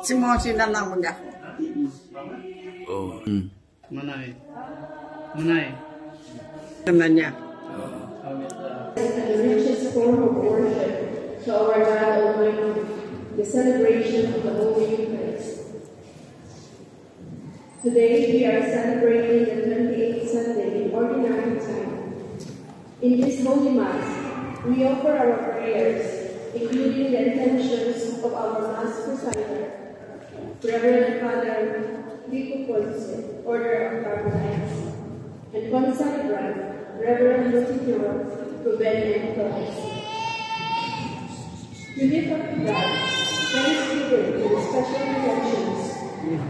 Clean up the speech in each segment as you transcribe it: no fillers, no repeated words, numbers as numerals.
Si Mosi na lang mag-ako. Oh. Manay. Manay. Naman niya. The richest form of worship to our God Almighty, the celebration of the Holy Eucharist. Today we are celebrating the 28th Sunday in Ordinary Time. In this Holy Mass, we offer our prayers, including the intentions of our Mass presider, Reverend Father Vico Ponce, Order of Carmelites, and Concelebrant, Reverend Rositero Ruben and Torres. We lift up to God thanksgiving to the special intentions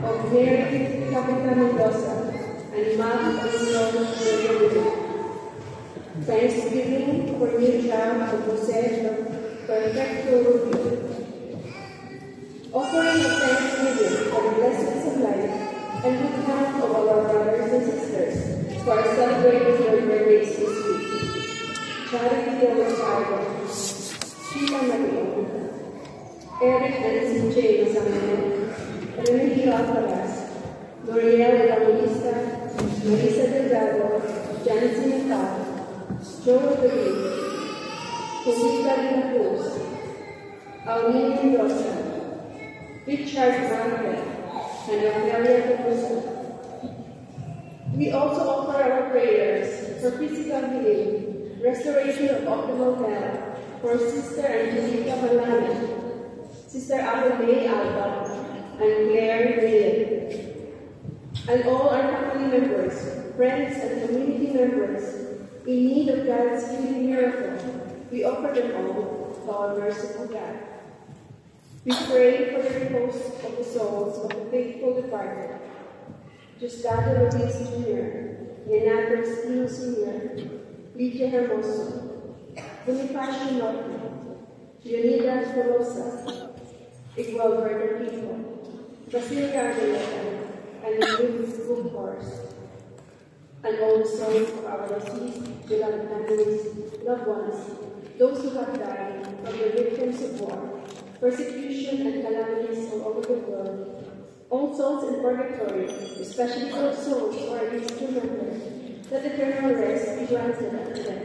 of Mary Capita Mendoza and Mag Antonio. Thanksgiving for new child of Jose Perfecto Rubio. Offering of thanksgiving for the blessings of life and good health of our brothers and sisters who are celebrating their birthdays this week. Charity de Rosario, Sheila Maria, Eric and CJ Masamene, Rene Alcaraz, L'Oreal Evangelista, Marisa Delgado, Jancy Natal, Joe David, Josita Lina Cruz, Aulina Mendoza, Richard Manfred, and Rafaelia Capuso. We also offer our prayers for physical healing, restoration of optimal health for Sister Angelica Malana, Sister Abigail Alba, and Claire Dillon, and all our family members, friends, and community members in need of God's healing miracle. We offer them all to our merciful God. We pray for the repose of the souls of the faithful departed, Gustavo Rodriguez Jr., Renato Espino Sr., Lydia Hermoso, Bonifacio Norte, Leonidas Tolosa, Igualberto Pico, Basilia Arboleta, and Luis Buchhorst, and all the souls of our deceased, beloved families, loved ones, those who have died from the victims of war, persecution and calamities all over the world, all souls in purgatory, especially those souls who are least remembered, that eternal rest be granted unto them.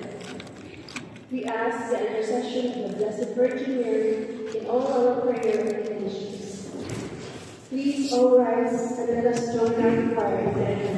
We ask the intercession of the Blessed Virgin Mary in all our prayer intentions. Please all rise and let us join our choir in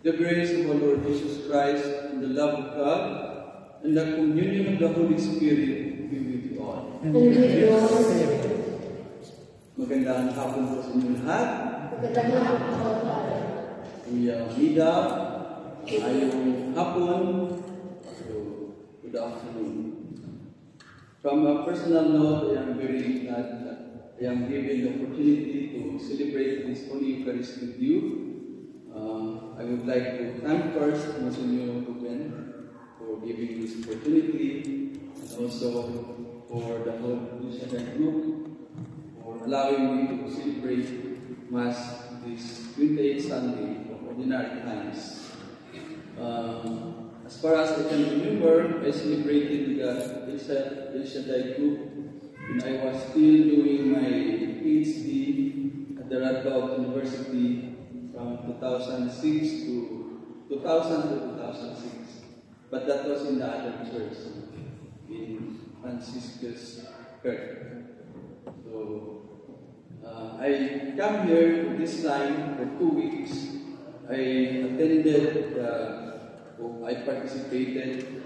the grace of our Lord Jesus Christ, and the love of God, and the communion of the Holy Spirit be with you all. And with your Magandang hapon po sa inyo lahat. magandang hapon po, Father. Kuya Mida, ayong hapon. So, good afternoon. From a personal note, I am very glad that I am given the opportunity to celebrate this Holy Eucharist with you. I would like to thank first Monsignor Ruben for giving this opportunity, and also for the whole Lucian group for allowing me to celebrate Mass this 28th Sunday of Ordinary Times. As far as I can remember, I celebrated the El Shaddai group when I was still doing my PhD at the Radboud University from 2006 to 2006. But that was in the other church, in Franciscus Kirk. So, I come here this time for 2 weeks. I attended, I participated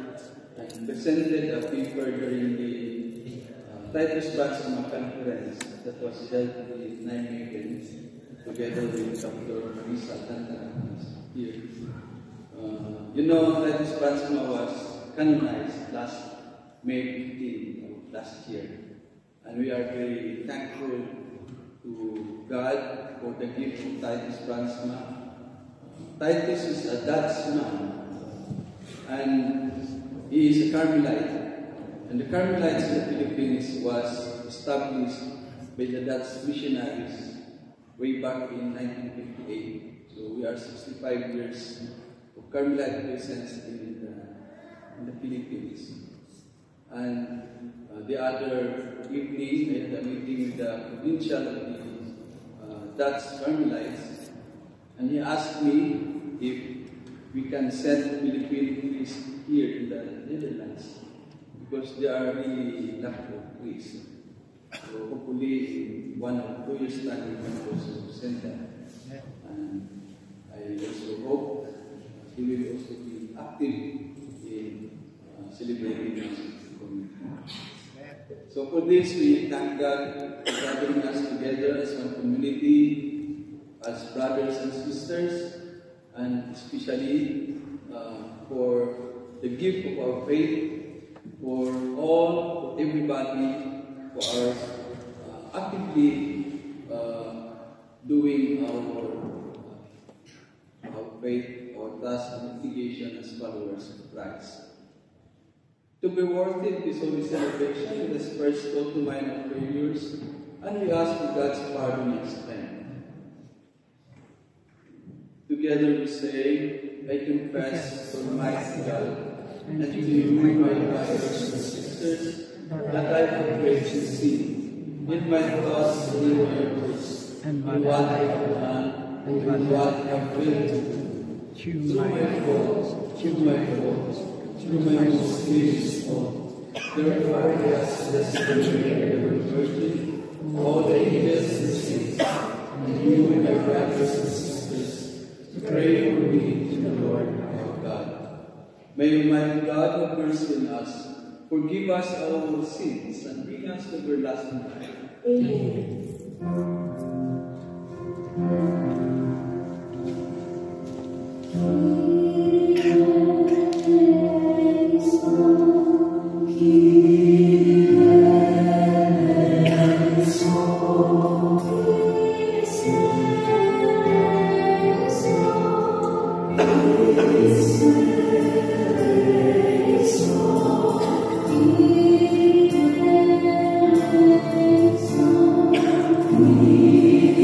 and presented a paper during the Titus Baptismal Conference that was held in Nijmegen together with Dr. Marisa Tanta here. You know, Titus Baptismal was canonized last May 15 of last year. And we are very thankful to God for the gift of Titus Baptismal. Titus is a Dutchman, and he is a Carmelite. And the Carmelites in the Philippines was established by the Dutch missionaries way back in 1958. So we are 65 years of Carmelite presence in the Philippines. And the other evening, I had a meeting with the provincial of the Dutch Carmelites, and he asked me if we can send Philippine priests here in the Netherlands, because they are really lack of priests. So hopefully in 1 or 2 years' time we can also send them. And I also hope that he will also be active in celebrating the community. So for this, we thank God for gathering us together as one community, as brothers and sisters, and especially for the gift of our faith, for all, for everybody who are actively doing our faith, our task and obligation as followers of Christ. To be worthy of this holy celebration, let us first call to mind our failures, and we ask for God's pardon and strength. Together we say, I confess to Almighty God and to you, my brothers and sisters, that I have greatly sinned in my thoughts and in my words, in what I have done and in what I have failed to do, through my fault, through my most grievous fault. Therefore I ask this Virgin Virgin, all the angels and saints, and you, my brothers and sisters, to pray for me to the Lord our God. May Almighty God have mercy on us, forgive us our sins, and bring us to everlasting life. Amen. We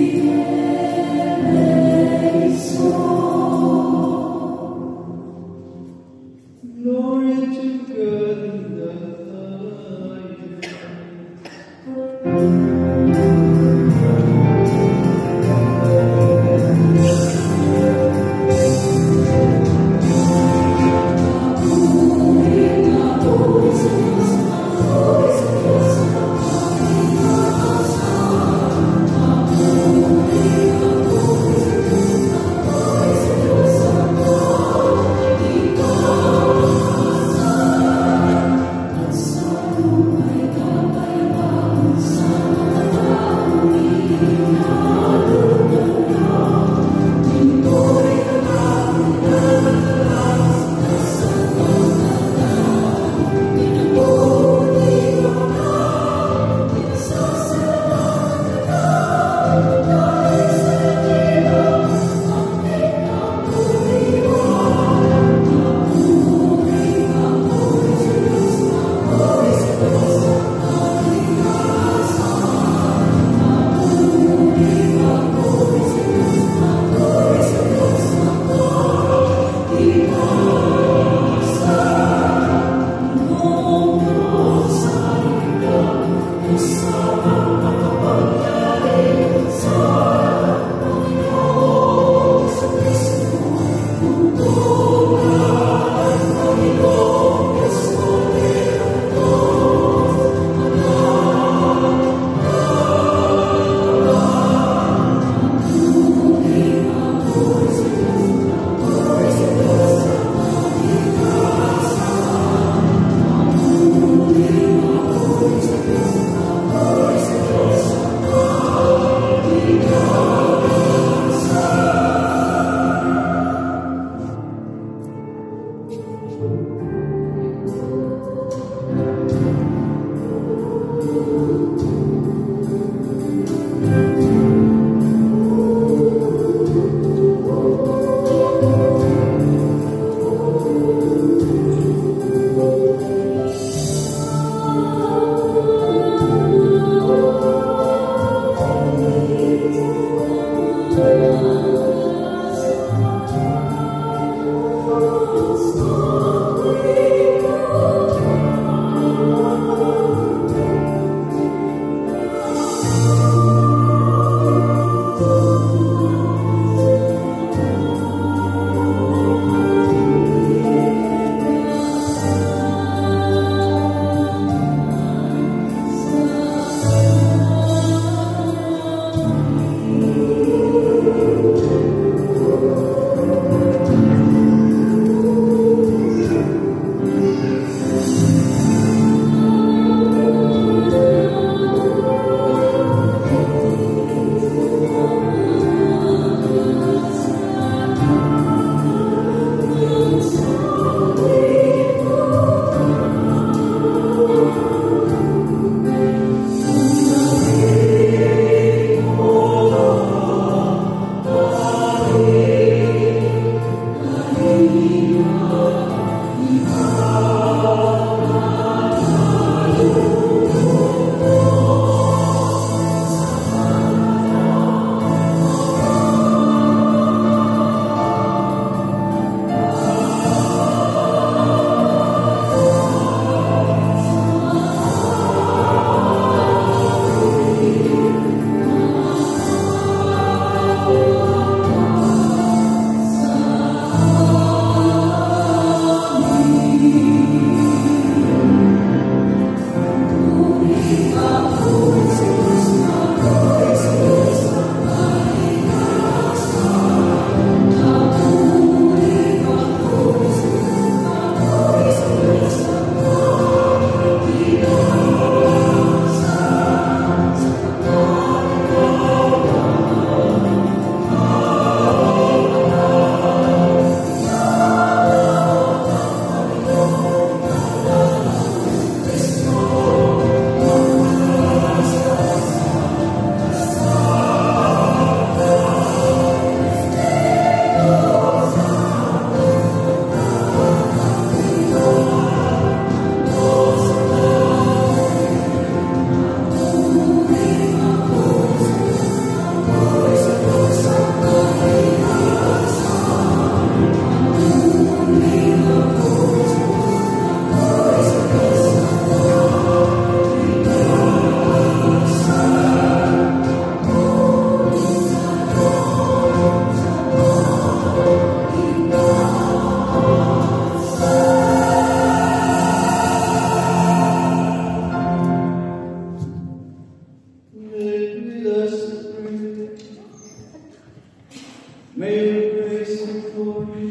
May your grace support me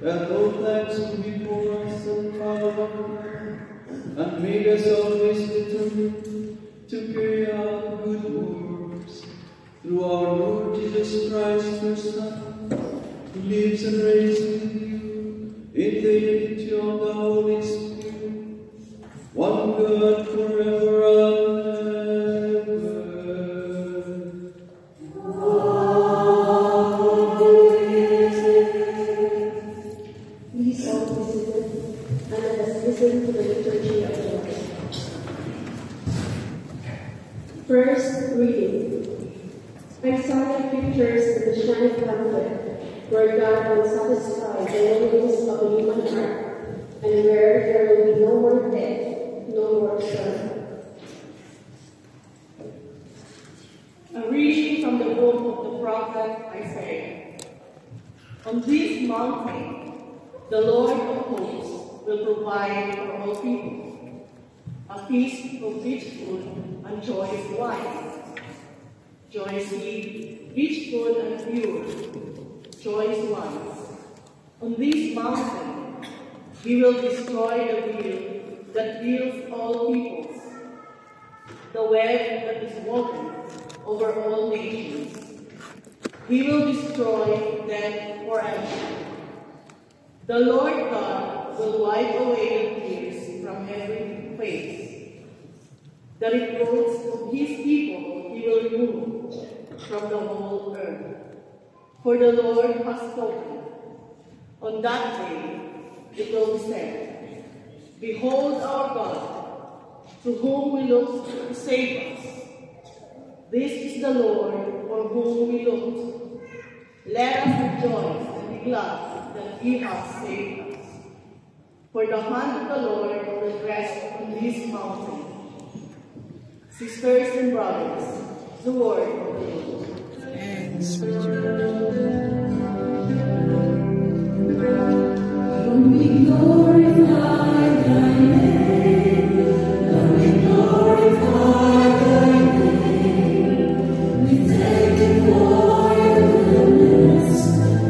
at all times to be for us and follow and make us always determined to carry out good works through our Lord Jesus Christ, your Son, who lives and reigns with you in the unity of the Holy Spirit, one God forever and ever. Please all be seated, and let us listen to the liturgy of the Lord. First reading. I saw the pictures in the shining banquet, where God will satisfy the longings of the human heart, and where there will be no more death, no more sorrow. A reading from the book of the prophet Isaiah. On this mountain, the Lord of hosts will provide for all people a feast of rich food and choice wine, choice meat, rich food and pure, choice wines. On this mountain, he will destroy the wheel that wheels all peoples, the web that is woven over all nations. He will destroy them forever. The Lord God will wipe away the tears from every face. The reproach of his people he will remove from the whole earth. For the Lord has spoken. On that day it will be said, Behold our God, to whom we look to save us. This is the Lord for whom we looked. Let us rejoice and be glad that he has saved us. For the hand of the Lord will rest on this mountain. Sisters and brothers, the word of the Lord. Thanks be to God. Lord, we glorify thy name. Lord, we glorify thy name. We thank you for your goodness,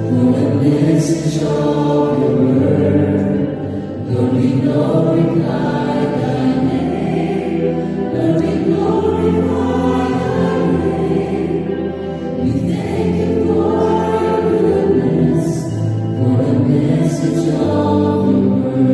for the message of your word. Lord, we glorify thy name. Lord, we glorify thy name. We thank you for your goodness, for the message of your word.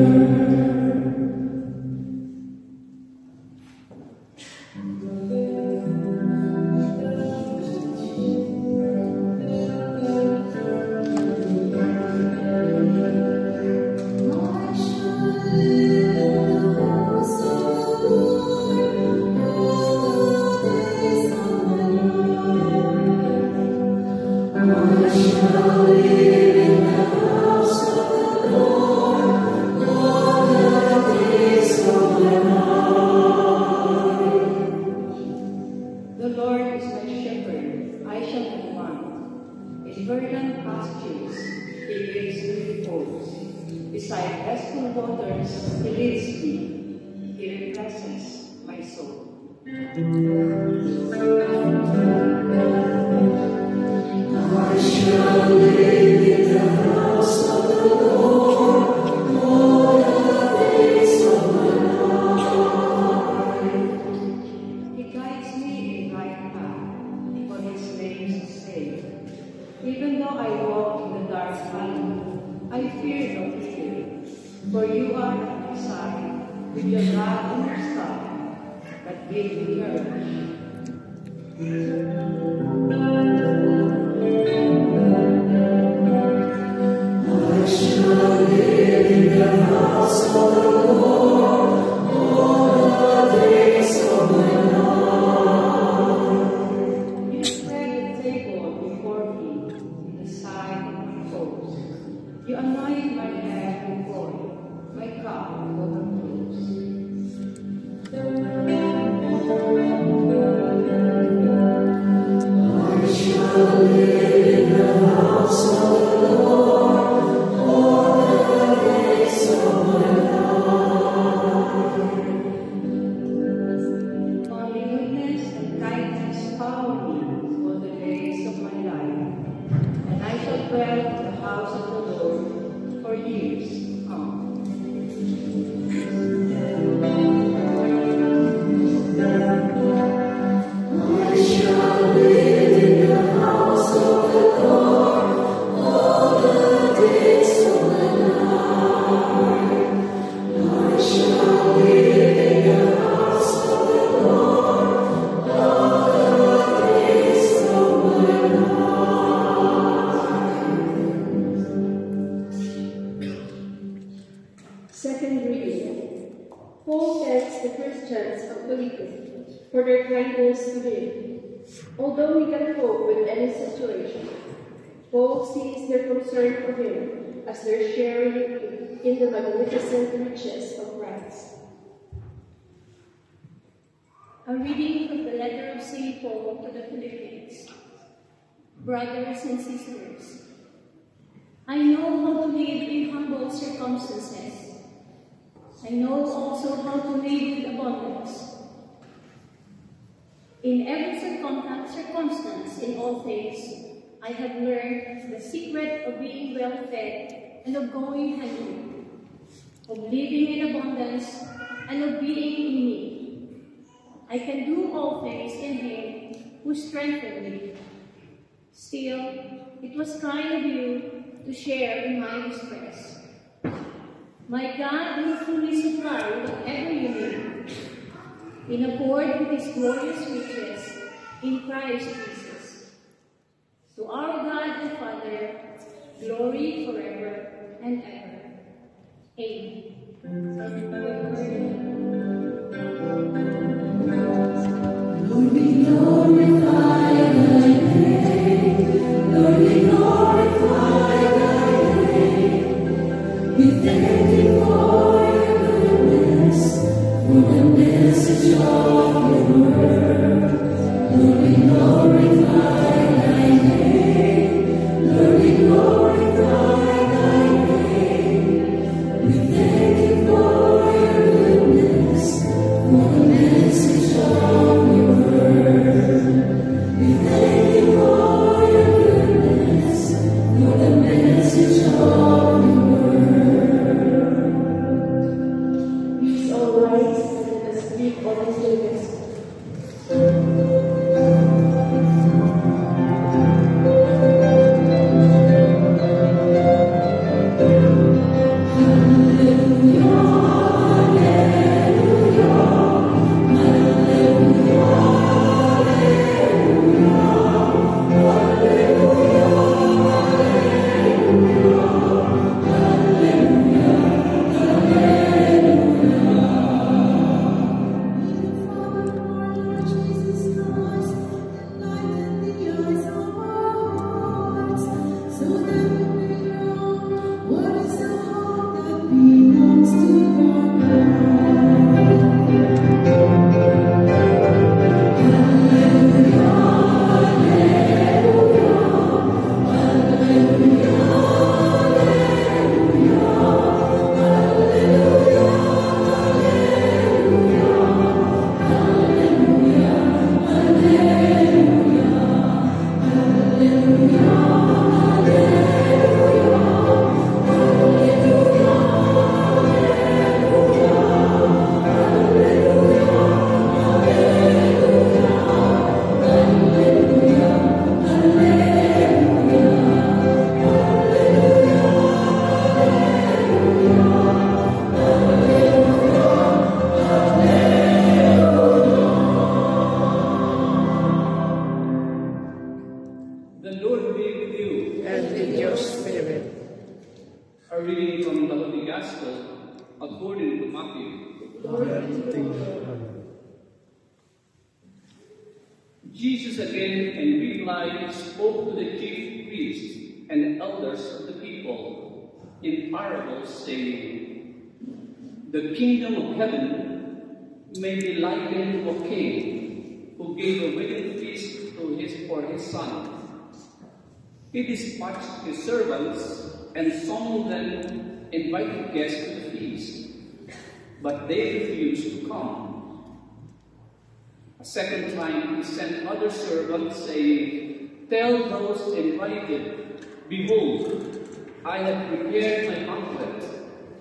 I shall live in the house of the Lord all the days of my life. I shall live in the house of the Lord all the days of my life. The Lord is my shepherd, I shall not want. In verdant pastures he gives me repose. Beside restful waters he leads me. He refreshes my soul. I shall live in the house of the Lord all the days of my life. He guides me in right path for his name's sake. Even though I walk in the dark valley, I fear no evil, for you are at my side with your rod and your staff that give me courage. I shall live in the house of the Lord all the days of my life. You spread the table before me in the sight of my foes. You anoint my head with oil, my cup overflows. I shall live in the house of the Lord all the days of my life. Only goodness and kindness follow me all the days of my life, their kindness to him. Although he can cope with any situation, Paul sees their concern for him as their sharing in the magnificent riches of Christ. A reading from the letter of St. Paul to the Philippians. Brothers and sisters, I know how to live in humble circumstances. I know also how to live with abundance. In every circumstance, in all things, I have learned the secret of being well fed and of going hungry, of living in abundance and of being in need. I can do all things in Him who strengthens me. Still, it was kind of you to share in my distress. My God will fully supply whatever you need, in accord with His glorious riches in Christ Jesus. To our God and Father, glory forever and ever. Amen. Lord, we glorify Thy name. Lord, we glorify Thy name. We thank You for Your goodness, for the message of Your word. Lord, we glorify Thy name. Lord, we glorify Thy name. We thank You for Your goodness, for the message of Your word. We thank You for Your goodness, for the message of Your word. Please all rise and let us speak on His goodness. Jesus again, in reply, spoke to the chief priests and elders of the people in parables, saying, "The kingdom of heaven may be likened to a king who gave a wedding feast for his son. He dispatched his servants and summoned them, invited guests to the feast, but they refused to come. A second time he sent other servants, saying, 'Tell those invited, behold, I have prepared my banquet.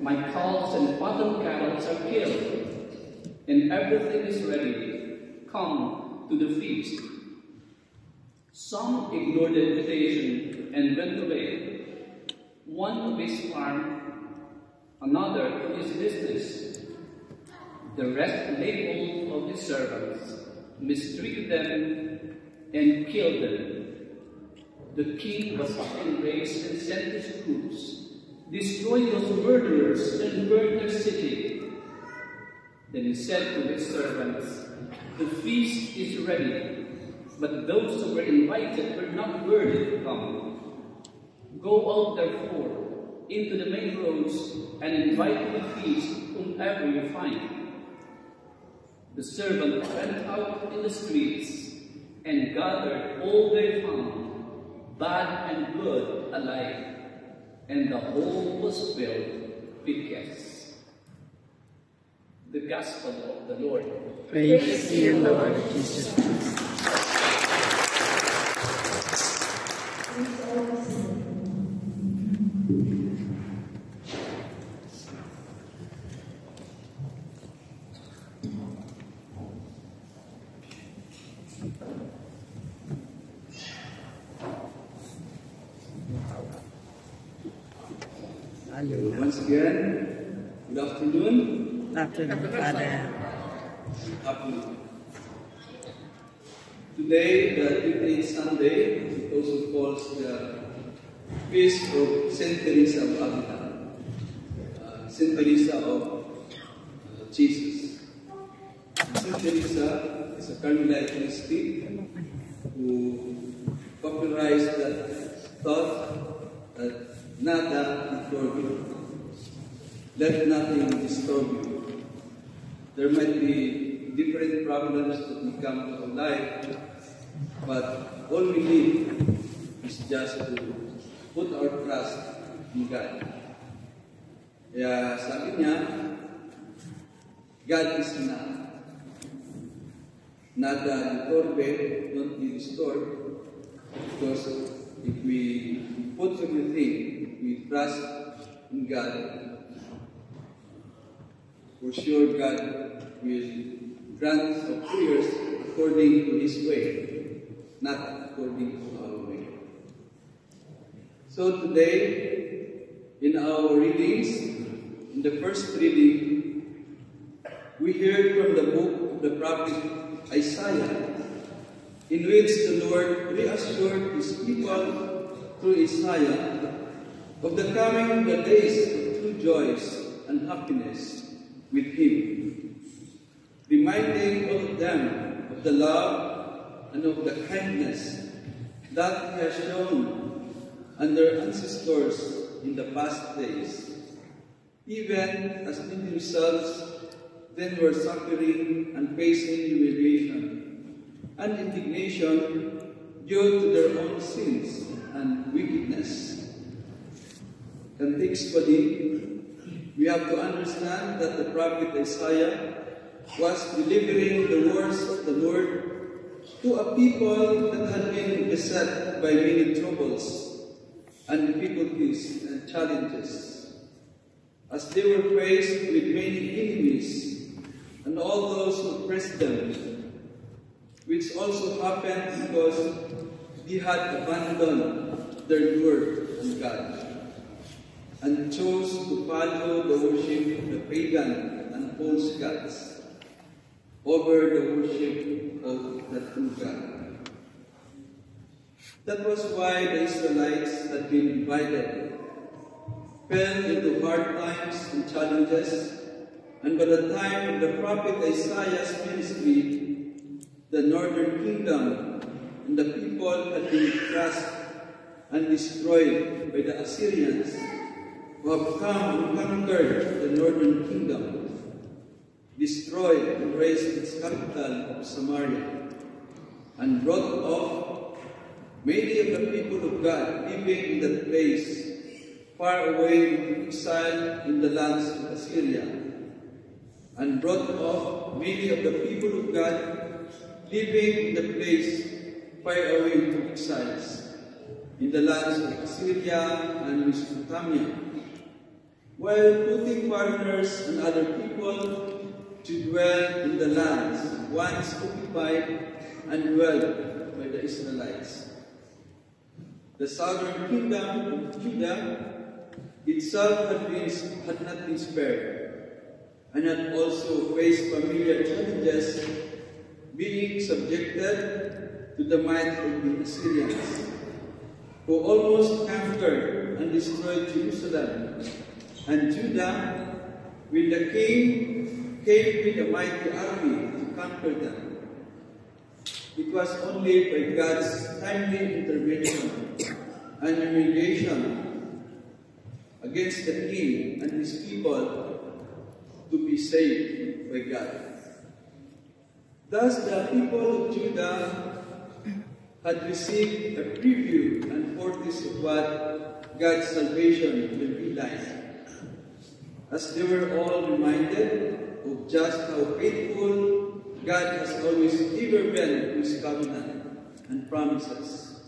My calves and fattened cattle are killed, and everything is ready. Come to the feast.' Some ignored the invitation and went away, one to his farm, another to his business. The rest laid hold of his servants, mistreated them, and killed them. The king was enraged and sent his troops, destroyed those murderers, and burned their city. Then he said to his servants, The feast is ready, but those who were invited were not worthy to come. Go out, therefore, into the main roads and invite to the feast whomever you find." The servant went out in the streets and gathered all they found, bad and good alike, and the hall was filled with guests. The Gospel of the Lord. Praise to you, Lord Jesus Christ. Hallelujah. Once again, good afternoon. Afternoon, Father. Afternoon. Today, the 15th Sunday, it also calls the Feast of Saint Teresa of Avila, Saint Teresa of Jesus. Saint Teresa is a Carmelite mystic who popularized that thought that nada disturb you. Let nothing disturb you. There might be different problems that may come to our life, but all we need is just to put our trust in God. Kaya sabi niya, God is enough. Nada disturbe, don't be disturbed, because if we put everything, we trust in God, for sure God will grant our prayers according to His way, not according to our way. So today, in our readings, in the first reading, we heard from the book of the prophet Isaiah, in which the Lord reassured His people through Isaiah of the coming of the days of true joys and happiness with Him, reminding all of them of the love and of the kindness that He has shown and their ancestors in the past days, even as they themselves then were suffering and facing humiliation and indignation due to their own sins and wickedness. Contextually, we have to understand that the prophet Isaiah was delivering the words of the Lord to a people that had been beset by many troubles and difficulties and challenges, as they were faced with many enemies and all those who oppressed them, which also happened because they had abandoned their word on God and chose to follow the worship of the pagan and false gods over the worship of the true God. That was why the Israelites had been divided, fell into hard times and challenges, and by the time of the prophet Isaiah's ministry, the northern kingdom and the people had been crushed and destroyed by the Assyrians, who have come and conquered the northern kingdom, destroyed and razed its capital of Samaria, and brought off many of the people of God living in that place, far away into exile in the lands of Assyria, and brought off many of the people of God living in the place far away into exiles in the lands of Assyria and Mesopotamia, while putting foreigners and other people to dwell in the lands once occupied and dwelled by the Israelites. The southern kingdom of Judah itself had not been spared, and had also faced familiar challenges, being subjected to the might of the Assyrians, who almost conquered and destroyed Jerusalem and Judah, when the king came with a mighty army to conquer them. it was only by God's timely intervention and humiliation against the king and his people to be saved by God. Thus, the people of Judah had received a preview and foretaste of what God's salvation will be like, as they were all reminded of just how faithful God has always ever been to His covenant and promises.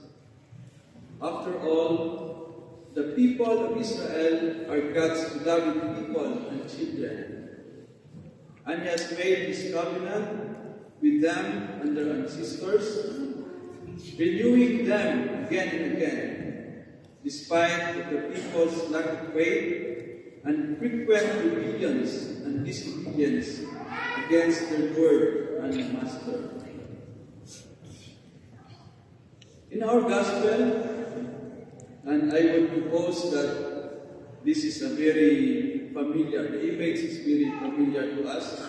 After all, the people of Israel are God's beloved people and children, and He has made His covenant with them and their ancestors, renewing them again and again, despite the people's lack of faith and frequent rebellions and disobedience against their Lord and Master. In our Gospel, and I would propose that this is a very familiar, the image is very familiar to us,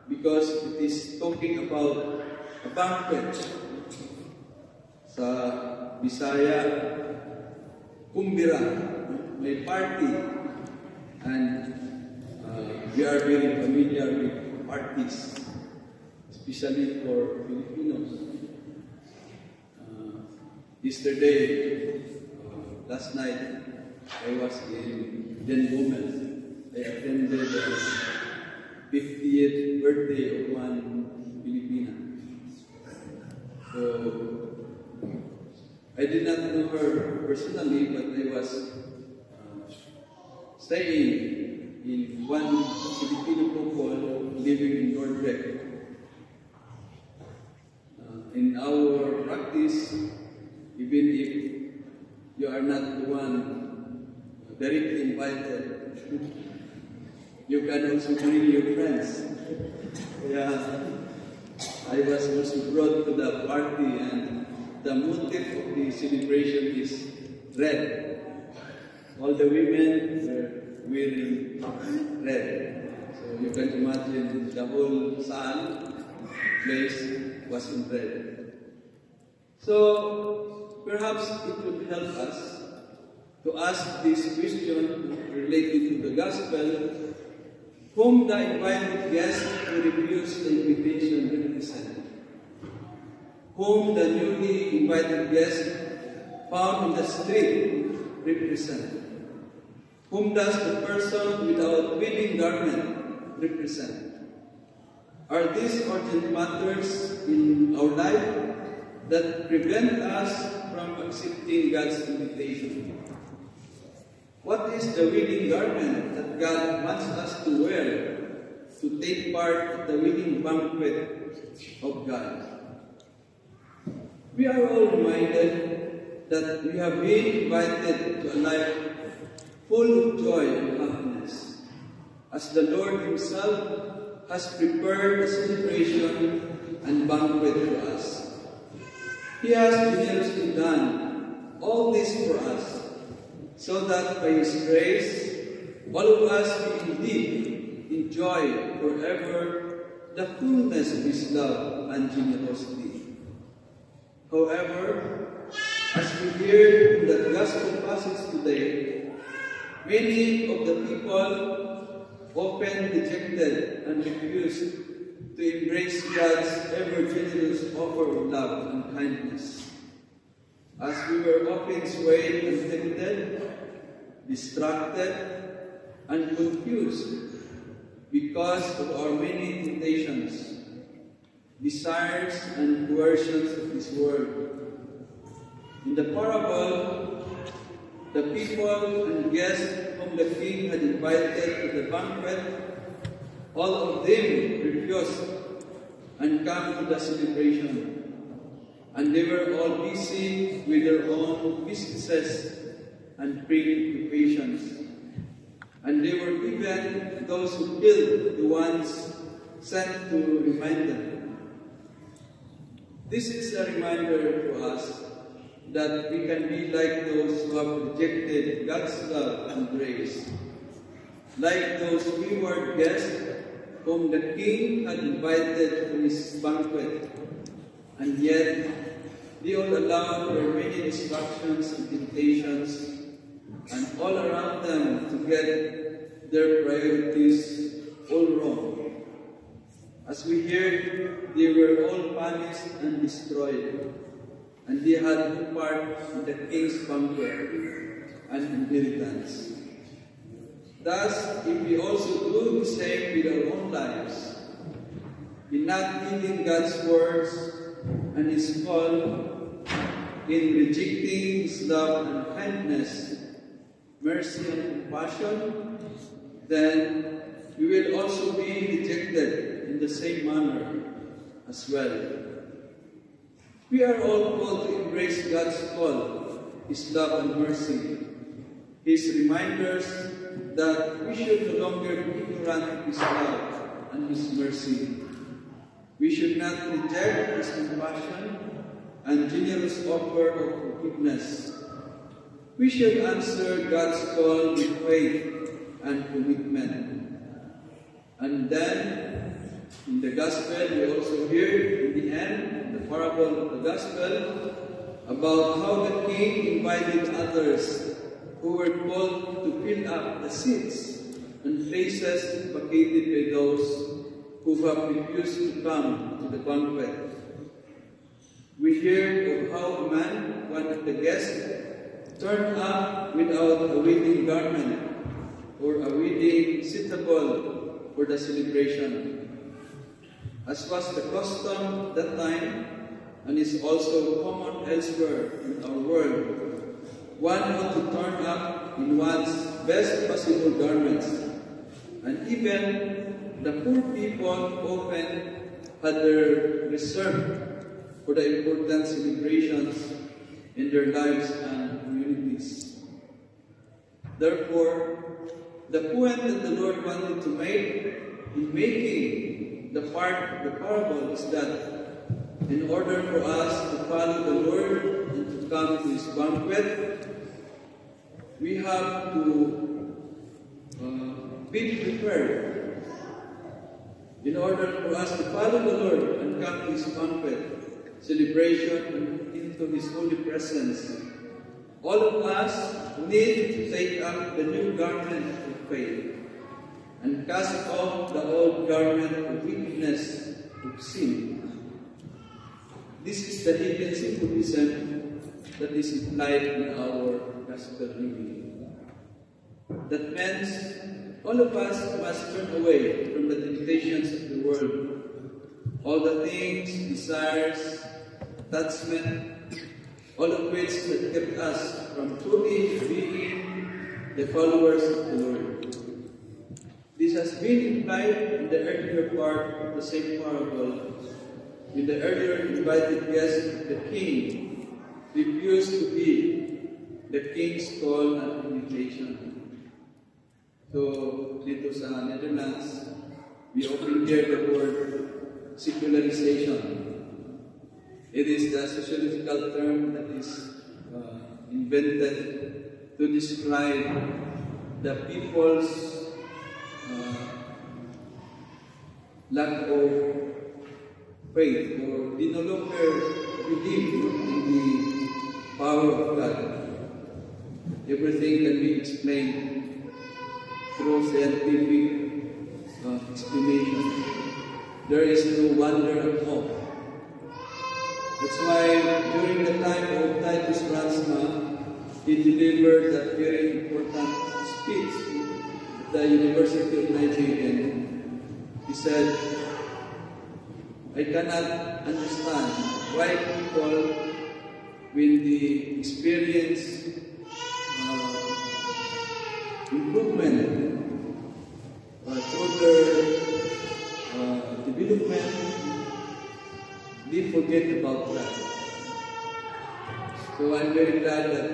because it is talking about a banquet. Sa Bisaya, kumbira, may party, and we are very familiar with parties, especially for Filipinos. Last night, I was in Den Gomez. I attended the 50th birthday of one Filipina. So, I did not know her personally, but I was staying in one Filipino couple living in Nordbeck. In our practice, even if you are not the one directly invited, you can also bring your friends. Yeah, I was also brought to the party, and the motive of the celebration is red. All the women were wearing red. So you can imagine the whole place was in red. So perhaps it would help us to ask this question related to the Gospel, whom the invited guest who refused the invitation represent, whom the newly invited guest found in the street represent, whom does the person without wedding garment represent? Are these urgent matters in our life that prevent us from accepting God's invitation? What is the wedding garment that God wants us to wear to take part of the wedding banquet of God? We are all reminded that we have been invited to a life full of joy and happiness, as the Lord Himself has prepared a celebration and banquet for us. He has generously done all this for us, so that by His grace, all of us may indeed enjoy forever the fullness of His love and generosity. However, as we hear in the Gospel passage today, many of the people often rejected and refused to embrace God's ever-generous offer of love and kindness, as we were often swayed and tempted, distracted, and confused because of our many temptations, desires, and coercions of this world. In the parable, the people and guests whom the king had invited to the banquet, all of them refused and come to the celebration, and they were all busy with their own businesses and preoccupations. And they were even those who killed the ones sent to remind them. This is a reminder to us that we can be like those who have rejected God's love and grace, like those wayward guests whom the king had invited to his banquet, and yet they all allow their many distractions and temptations, and all around them to get their priorities all wrong. As we heard, they were all punished and destroyed, and they had no part in the king's banquet and inheritance. Thus, if we also do the same with our own lives, in not heeding God's words and His call, in rejecting His love and kindness, mercy and compassion, then we will also be rejected in the same manner as well. We are all called to embrace God's call, His love and mercy, His reminders that we should no longer be ignorant of His love and His mercy. We should not reject His compassion and generous offer of forgiveness. We should answer God's call with faith and commitment. And then, in the Gospel, we also hear in the end, the parable of the Gospel, about how the king invited others who were called to fill up the seats and places vacated by those who have refused to come to the banquet. We hear of how a man, one of the guests, turned up without a wedding garment or a wedding suitable for the celebration. As was the custom at that time, and is also common elsewhere in our world, one had to turn up in one's best possible garments, and even the poor people often had their reserved for the important celebrations in their lives and communities. Therefore, the point that the Lord wanted to make in making the part of the parable is that in order for us to follow the Lord and to come to His banquet, we have to be prepared. In order for us to follow the Lord and come to His banquet, celebration, and into His holy presence, all of us need to take up the new garment of faith and cast off the old garment of wickedness of sin. This is the hidden symbolism that is implied in our gospel reading. That means all of us must turn away from the temptations of the world, all the things, desires, attachment, all of which that kept us from truly being the followers of the Lord. This has been implied in the earlier part of the same parable, when the earlier invited guest of the king refused to heed the king's call and invitation. So, dito sa Netherlands, we often hear the word secularization. It is the sociological term that is invented to describe the people's lack of faith, or they no longer believe in the power of God. Everything can be explained through scientific explanation. There is no wonder at all. That's why during the time of Titus Brandsma, he delivered that very important speech at the University of Nijmegen. He said, I cannot understand why people, when they experience improvement through their development, they forget about that. So I'm very glad that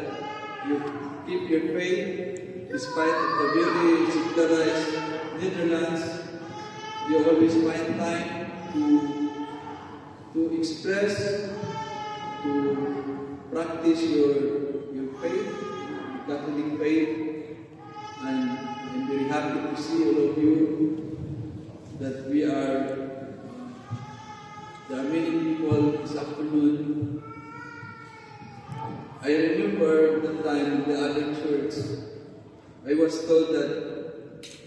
you keep your faith despite of the very secularized Netherlands. You always find time to express, to practice your faith, Catholic faith, and I'm very happy to see all of you that there are many people suffering I remember the time in the other church, I was told that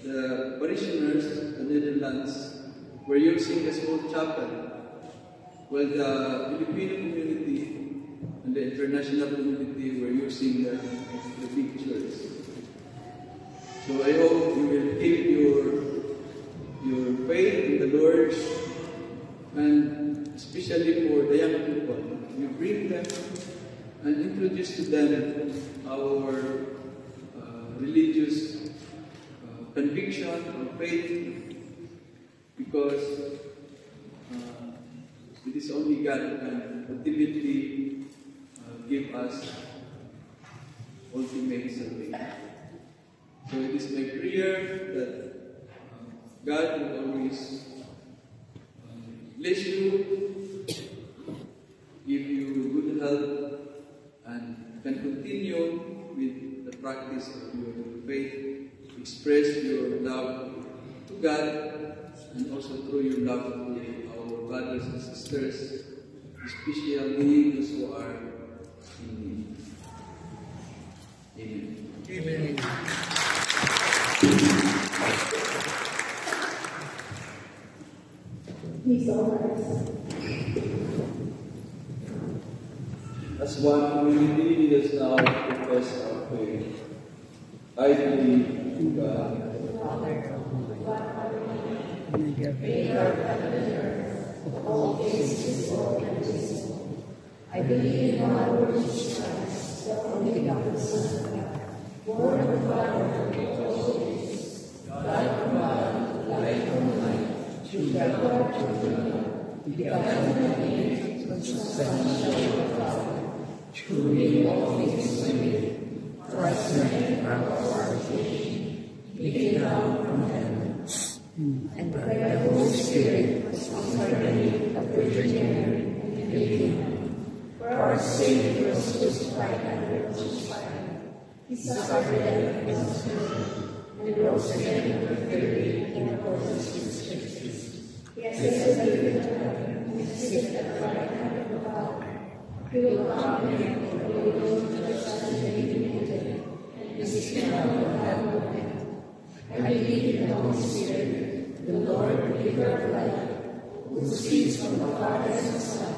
the parishioners in the Netherlands were using a small chapel, while the Filipino community and the international community were using the big church. So I hope you will keep your faith in the Lord, and especially for the young people, you bring them and introduce to them our religious conviction or faith, because it is only God who can ultimately give us ultimate salvation. So it is my prayer that God will always bless you, give you good health, and can continue with the practice of your faith, express your love to God, and also through your love to our brothers and sisters, especially those who are in need. Amen. Amen. Please all rise. As one community, let us now profess our faith. I believe in God, all things visible and invisible. I believe in my Lord Jesus Christ, the only begotten Son of God, born of the Father and of the Holy Spirit, God from God, light from light, true God, true God, begotten of the Father, the Son of the Father, truly all things made, for I surrender our salvation, being down from heaven, and by the Holy Spirit was incarnated of the Virgin Mary and became, for our sake he was crucified and crucified. He suffered death and was buried, and rose again on the third day in accordance with the Scriptures. He ascended into heaven and is seated at the right hand of the Father. He will come again and will go to the judge the living and the dead, and his kingdom will have no end. I believe in the Holy Spirit, the Lord, the giver of life, who proceeds from the Father and the Son,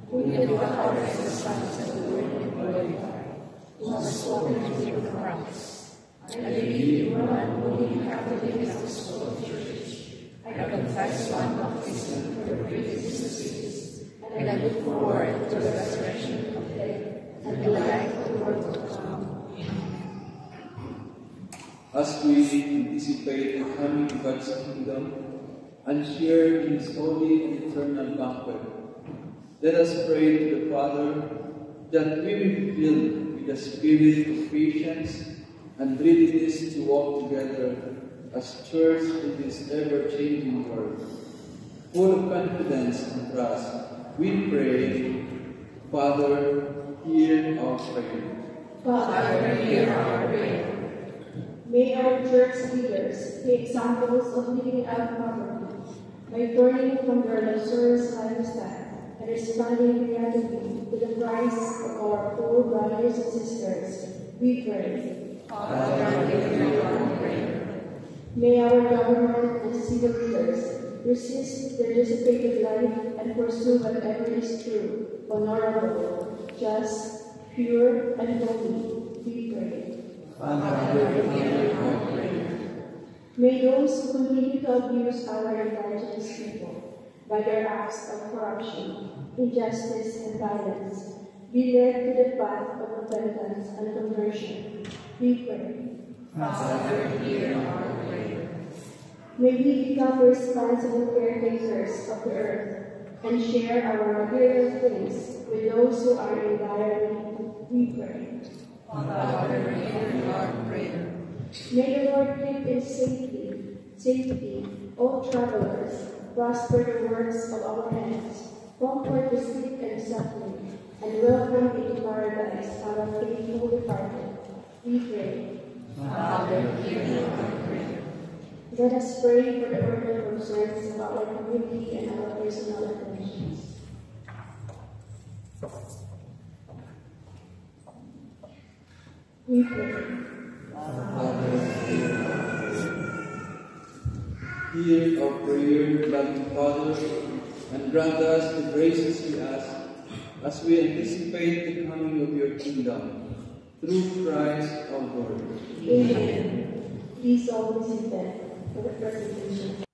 who with the Father and the Son is the Word and glorified, who has spoken through the prophets. I believe in one holy Catholic and Apostolic Church. I confess one baptism for the forgiveness of sins, and I look forward to the resurrection of the dead and the life of the world to come. As we anticipate the coming of God's kingdom and share in His holy and eternal banquet, let us pray to the Father that we will be filled with the spirit of patience and readiness to walk together as church in this ever-changing world. Full of confidence and trust, we pray, Father, hear our prayer. Father, hear our prayer. May our church leaders be examples of living out poverty by turning from their luxurious lifestyle and responding creatively to the cries of our poor brothers and sisters. We pray. Father, hear our prayer. May our government and civil leaders resist their dissipated life and pursue whatever is true, honorable, just, pure, and holy. We pray. May those who continue to abuse our indigenous people by their acts of corruption, injustice, and violence be led to the path of repentance and conversion. We pray. Father, hear our prayer. May we become responsible caretakers of the earth and share our material things with those who are in dire need. We pray. Father, hear our prayer. May the Lord keep in safety all travelers, prosper the works of our hands, comfort the sick and suffering, and welcome into paradise our faithful departed. We pray. Father, hear our prayer. Let us pray for the urgent concerns of our community and our personal intentions. We pray. Hear our prayer, loving Father, and grant us the graces we ask as we anticipate the coming of your kingdom, through Christ our Lord. Amen. Please always intend for the presentation.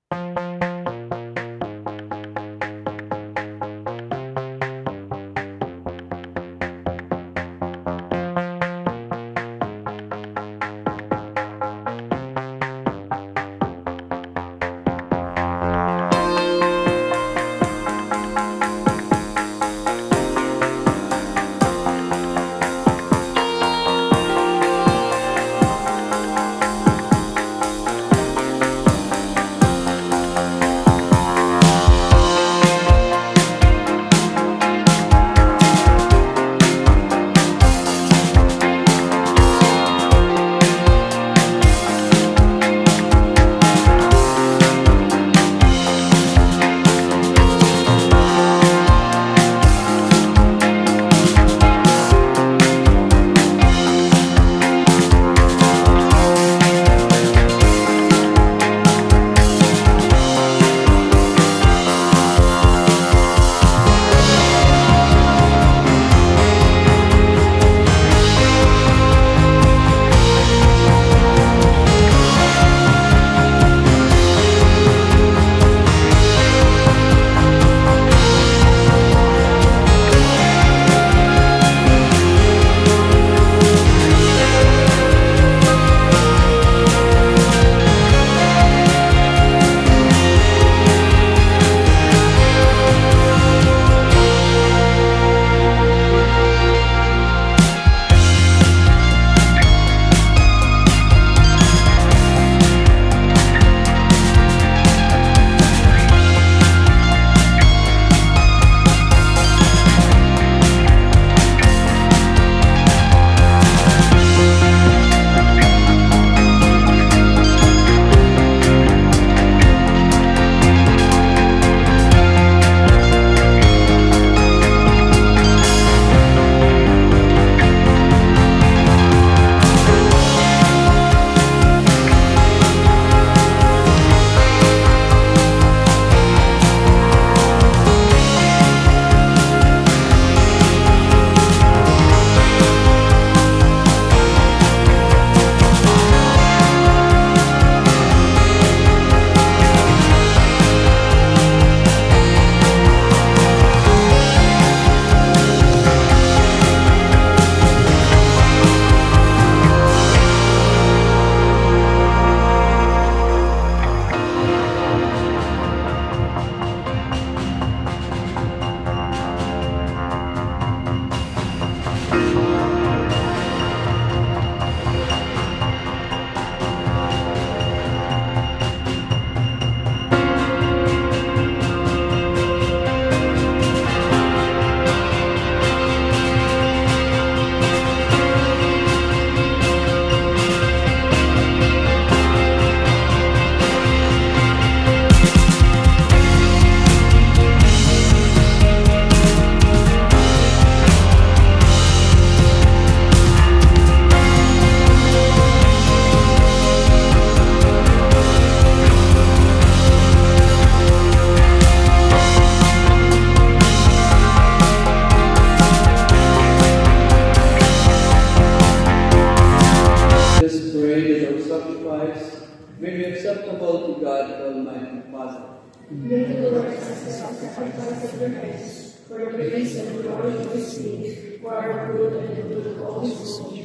acceptable to God Almighty Father. May the Lord accept the sacrifice of your hands for the praise and glory of His name, for our good and the good of all His souls.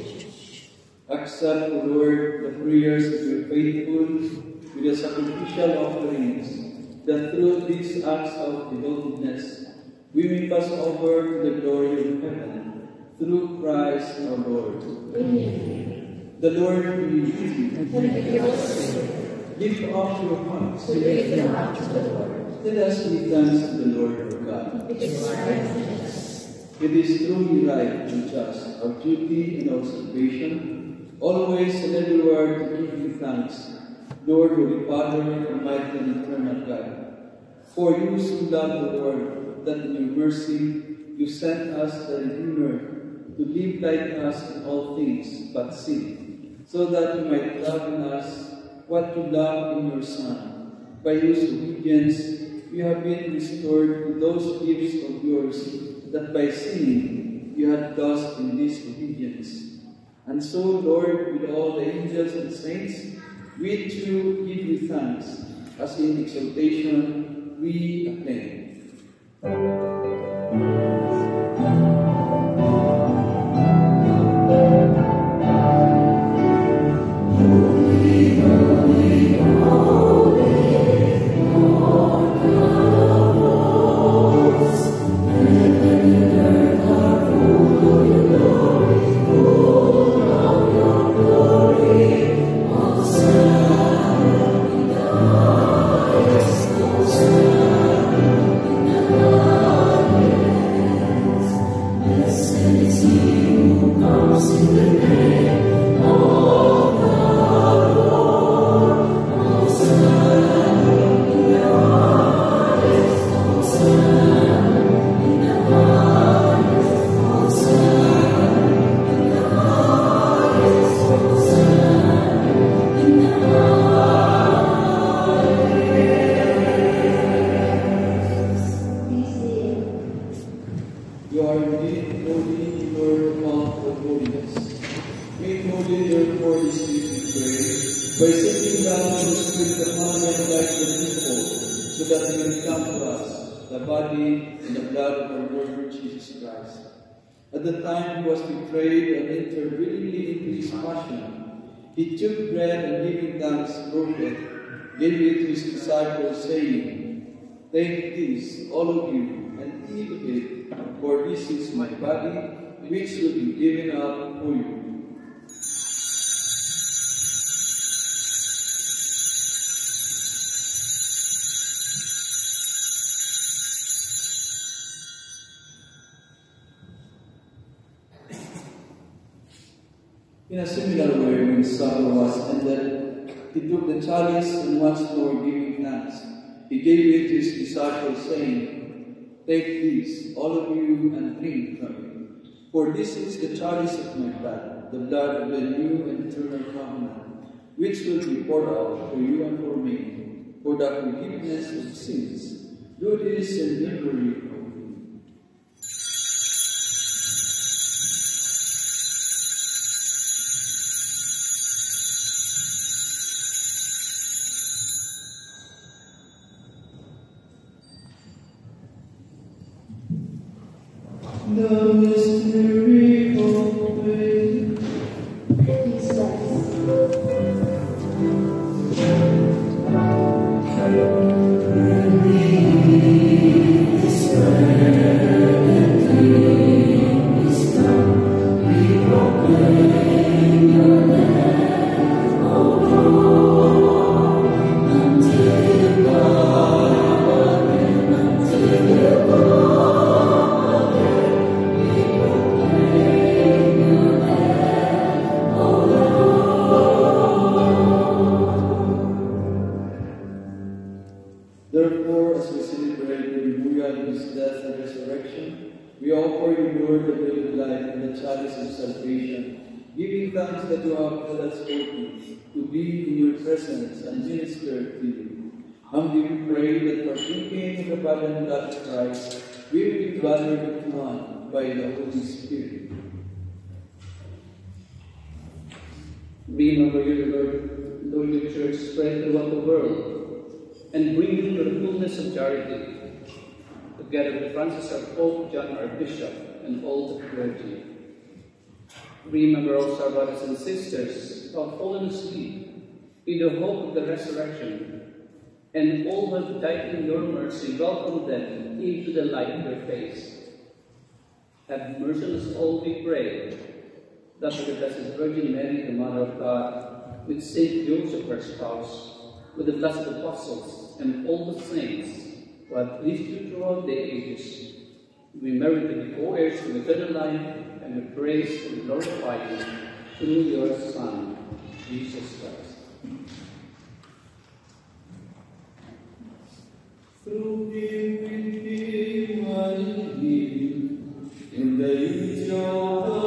Accept, O Lord, the prayers of your faithful with the sacrificial offerings, that through these acts of devotedness we may pass over to the glory of heaven, through Christ our Lord. Amen. The Lord be with you. And with your spirit. Lift up your hearts. We lift them up to the Lord. Let us give thanks to the Lord our God. It is right and just. It is truly right and just, our duty and our salvation, always and everywhere to give you thanks, Lord, Holy Father, Almighty and eternal God. For you so loved the world that in your mercy you sent us the Redeemer, to live like us in all things but sin, so that you might love in us what you love in your Son, by whose obedience you have been restored to those gifts of yours, that by sinning you had lost in disobedience. And so, Lord, with all the angels and saints, we too give you thanks, as in exaltation we acclaim. He took bread and giving thanks, broke it, gave it to his disciples, saying, "Take this, all of you, and eat of it, for this is my body, which will be given up for you." In a similar way, when supper was ended, he took the chalice and once more giving thanks, he gave it to his disciples, saying, "Take this, all of you, and drink from it. For this is the chalice of my blood, the blood of the new and eternal covenant, which will be poured out for you and for me, for the forgiveness of sins. Do this in memory of me." The mystery of faith. Therefore, as we celebrate the memorial of his death and resurrection, we offer you, Lord, the bread of life and the chalice of salvation, giving thanks that you have called us worthy to be in your presence and minister to you. Humbly we pray that partaking of the body and blood of Christ, we will be gathered with one by the Holy Spirit. Remember your Lord, your church spread throughout the world, and bring you to the fullness of charity, together with Francis our Pope, John our Bishop, and all the clergy. Remember also our brothers and sisters who have fallen asleep in the hope of the resurrection, and all who have died in your mercy, welcome them into the light of your face. Have mercy on us all, we pray, that with the Blessed Virgin Mary, the Mother of God, with Saint Joseph, her spouse, with the blessed apostles and all the saints who have pleased you throughout the ages, we merit to be co-heirs to eternal life, and we praise and glorify you through your Son, Jesus Christ. Through him, with him, and in him, in the unity of the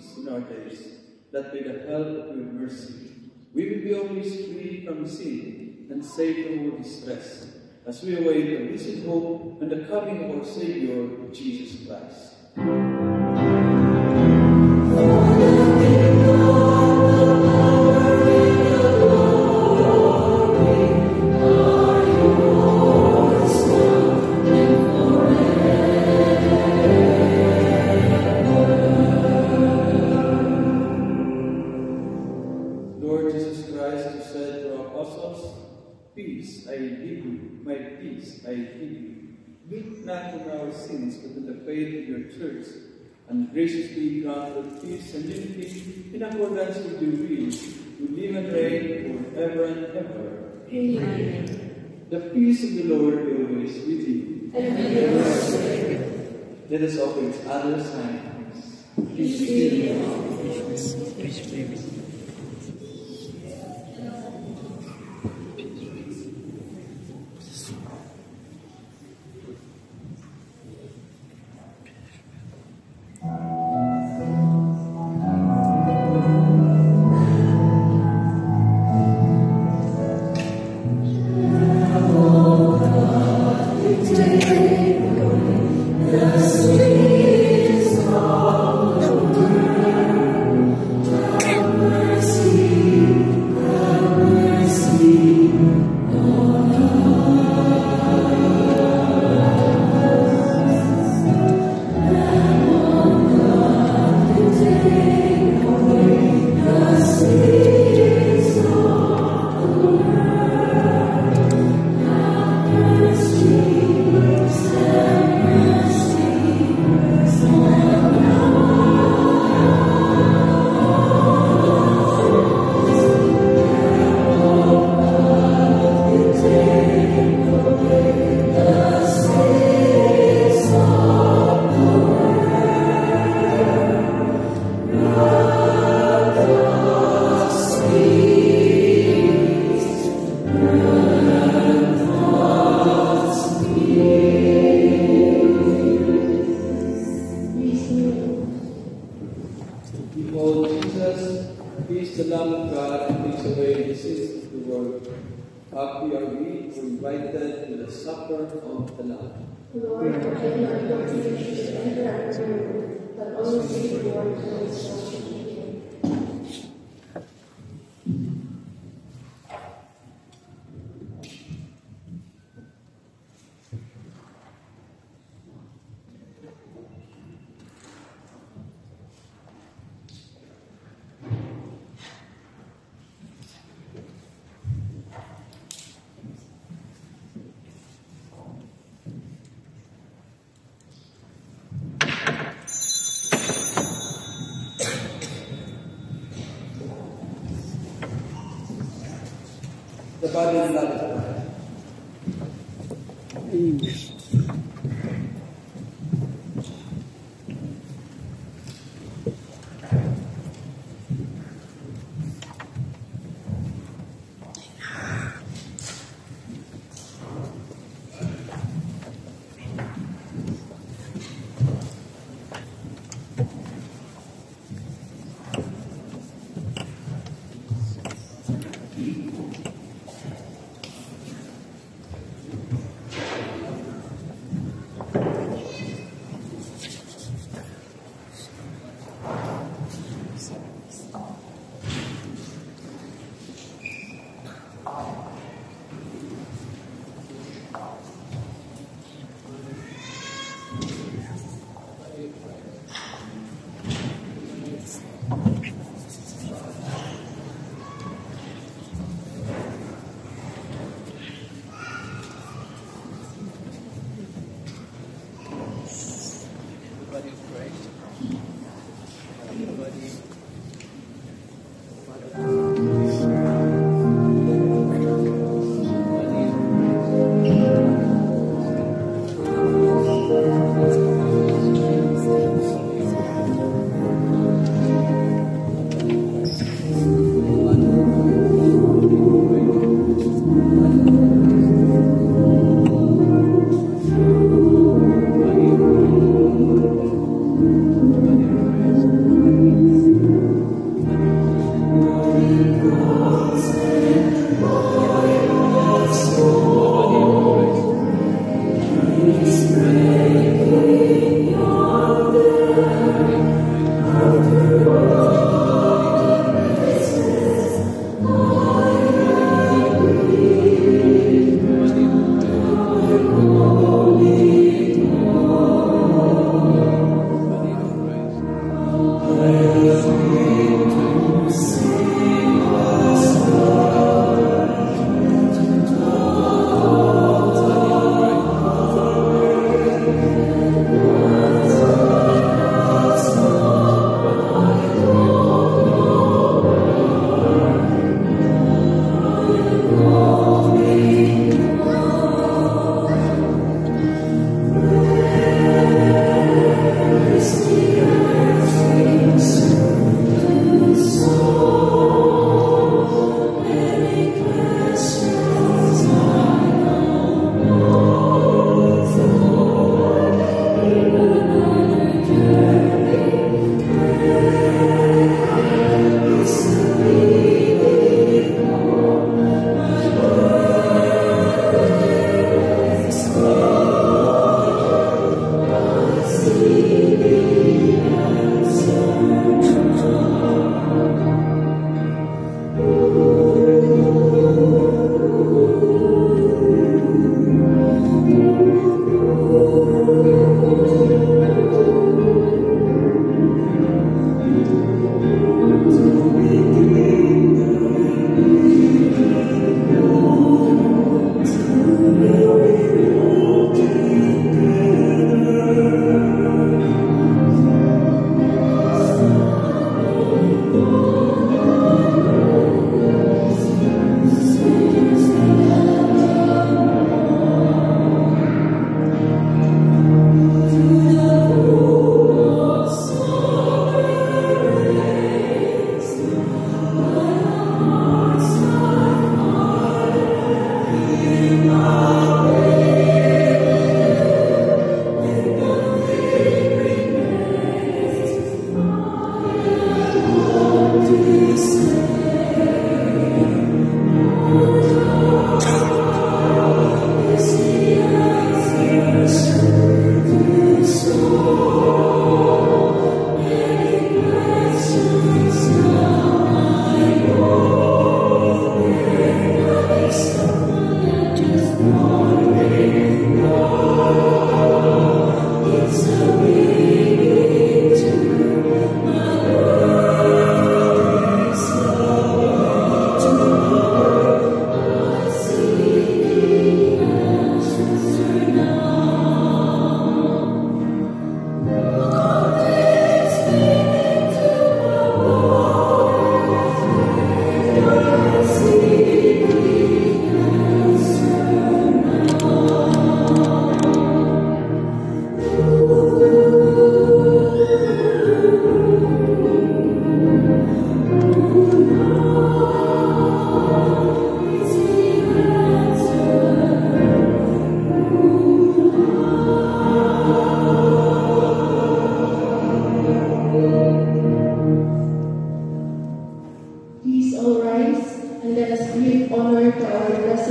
peace in our days, that by the help of your mercy, we will be always free from sin and safe from all distress, as we await the blessed hope and the coming of our Savior, Jesus Christ. Lord Jesus Christ, who said to our apostles, "Peace I give you, my peace I give you. Look not on our sins, but on the faith of your church, and graciously grant us peace and unity in accordance with your will, who live and reign forever and ever." Amen. The peace of the Lord be always with you. And with your spirit. Let us offer each other signs. Peace be with you. Peace be with you. Behold Jesus, He is the Lamb of God and takes away the sins of the world. Happy are we who are invited to the supper of the Lamb. Lord, I am not worthy that you should enter our room, but only say the word and I shall be healed. The body and blood of Christ.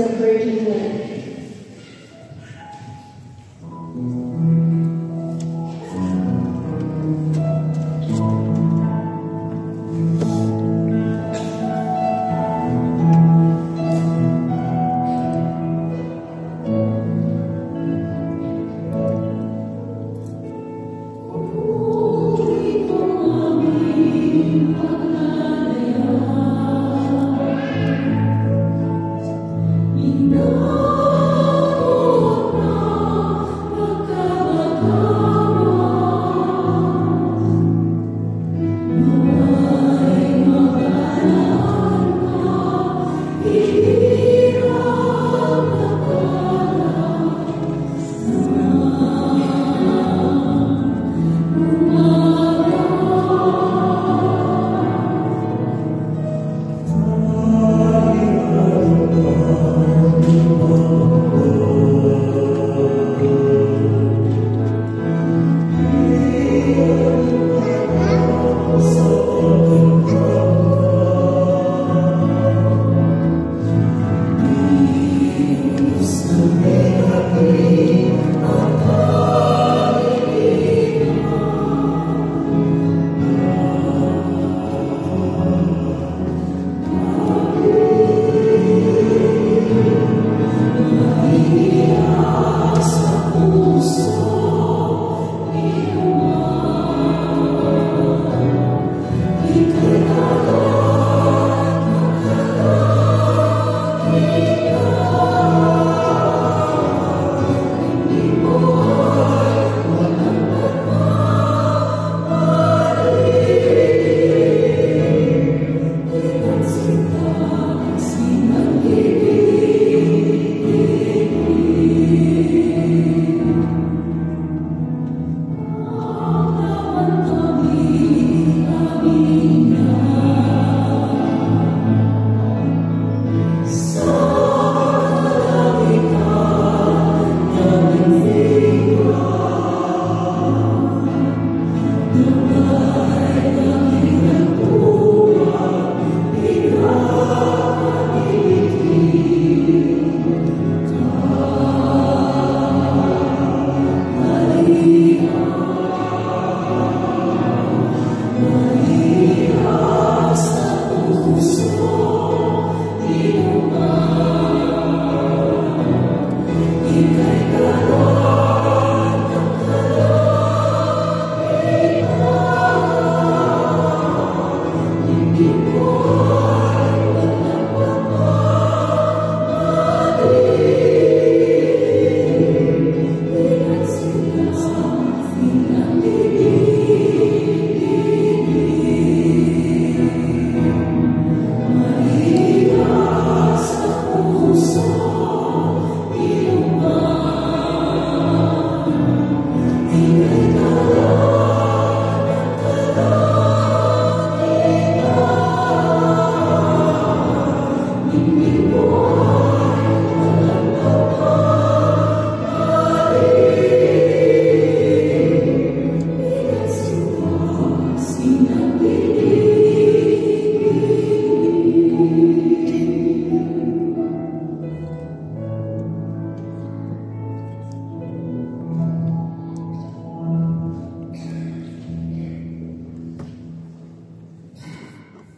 Blessed Virgin Mary.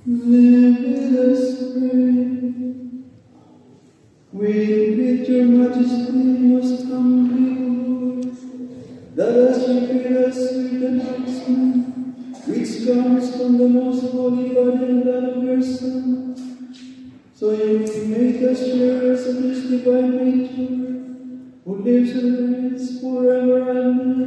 Let us pray. We invite your majesty, most humbly, Lord, that as you fill us with the nourishment which comes from the most holy body and blood of your Son, so you may make us sharers of his divine nature, who lives and reigns forever and ever.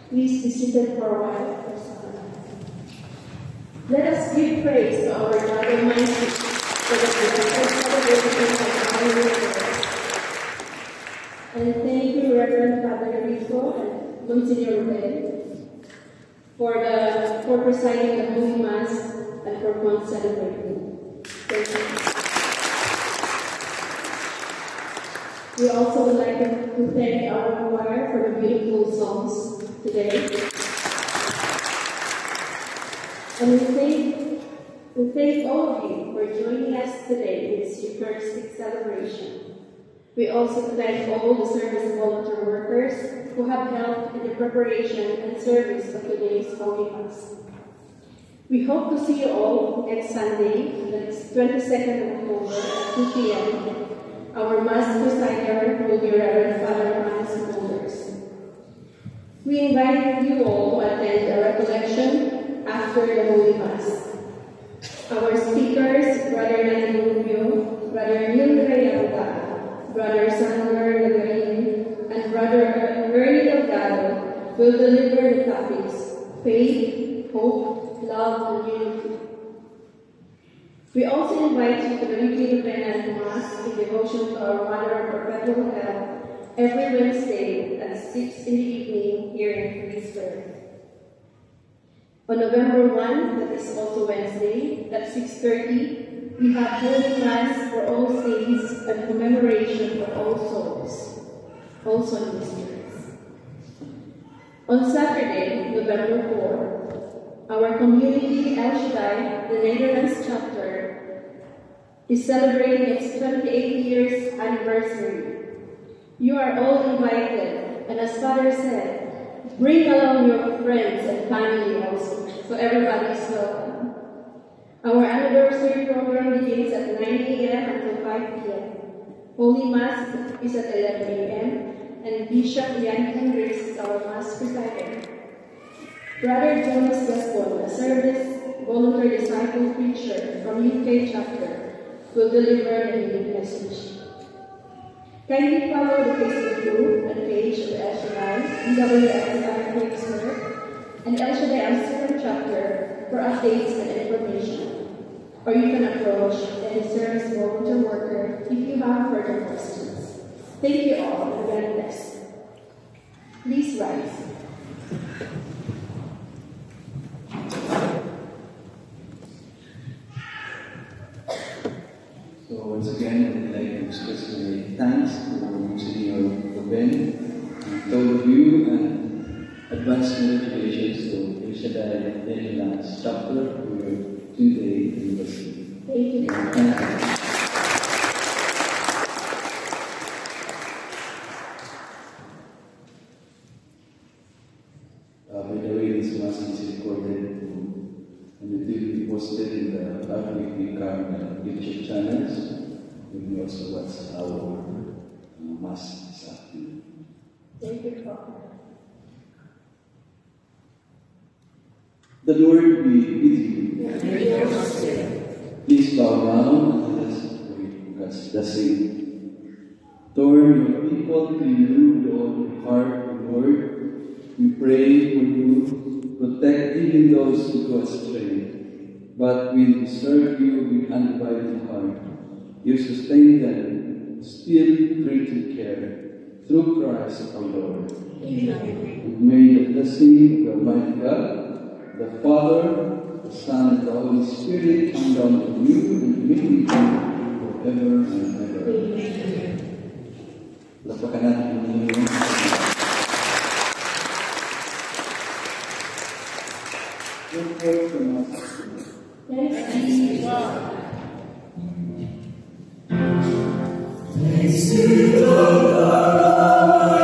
Please be seated for a while. Let us give praise to our God Almighty for the blessed celebration of our Lord. And thank you, Reverend Father Rico and Monsignor Rubén, for presiding the Holy Mass and for celebrating. Thank you. We also would like to thank our choir for the beautiful songs today. And we thank all of you for joining us today in this Eucharistic celebration. We also thank all the service volunteer workers who have helped in the preparation and service of today's Holy Mass. We hope to see you all next Sunday, that is 22nd of October at 2 p.m. Our Mass presider will be Reverend Father Hans Boulders. We invite you all to attend a recollection after the Holy Mass. Our speakers, Brother Nani Rubio, Brother Neil Rayalta, Brother Samuel Lagarin, and Brother Ernie Delgado will deliver the topics: faith, hope, love, and unity. We also invite you to the weekly Novena Mass in devotion to our Mother of Perpetual Health every Wednesday at 6 in the evening here in Greensburg. On November 1, that is also Wednesday, at 6:30, we have Holy Mass for all saints and commemoration for all souls, also in mysteries. On Saturday, November 4, our community, El Shaddai, the Netherlands chapter, is celebrating its 28 years anniversary. You are all invited, and as Father said, bring along your friends and family also, so everybody is welcome. Our anniversary program begins at 9 a.m. until 5 p.m. Holy Mass is at 11 a.m. and Bishop Jan Hendricks is our Mass presider. Brother Jonas Gaston, a service volunteer disciple preacher from UK chapter, will deliver the healing message. Kindly follow the Facebook group and page of El Shaddai, EWS Greensburg, and El Shaddai Amsterdam chapter for updates and information. Or you can approach any service volunteer worker if you have further questions. Thank you all, and God bless. Please rise. So once again, I would like to express my thanks to Monsignor Ruben and all of you, and advance congratulations to El Shaddai Netherlands chapter for your 2-day anniversary. Thank you. By the way, this Mass is recorded and it will be posted in the Public Vicar YouTube channels. You can also watch our Mass this afternoon. Thank you, Father. The Lord be with you. Please bow down and let us pray God's blessing. Turn your people to you with all your heart, Lord. We pray for you, protect even those who go astray, but will serve you with undivided heart. You sustain them, still greatly care, through Christ our Lord. Amen. May the blessing of Almighty God, the Father, the Son, and the Holy Spirit come down on you and be with you forever and ever. Amen. Lapakan natin ang inyong good prayer from us. Thanks be to God. Thanks be to God.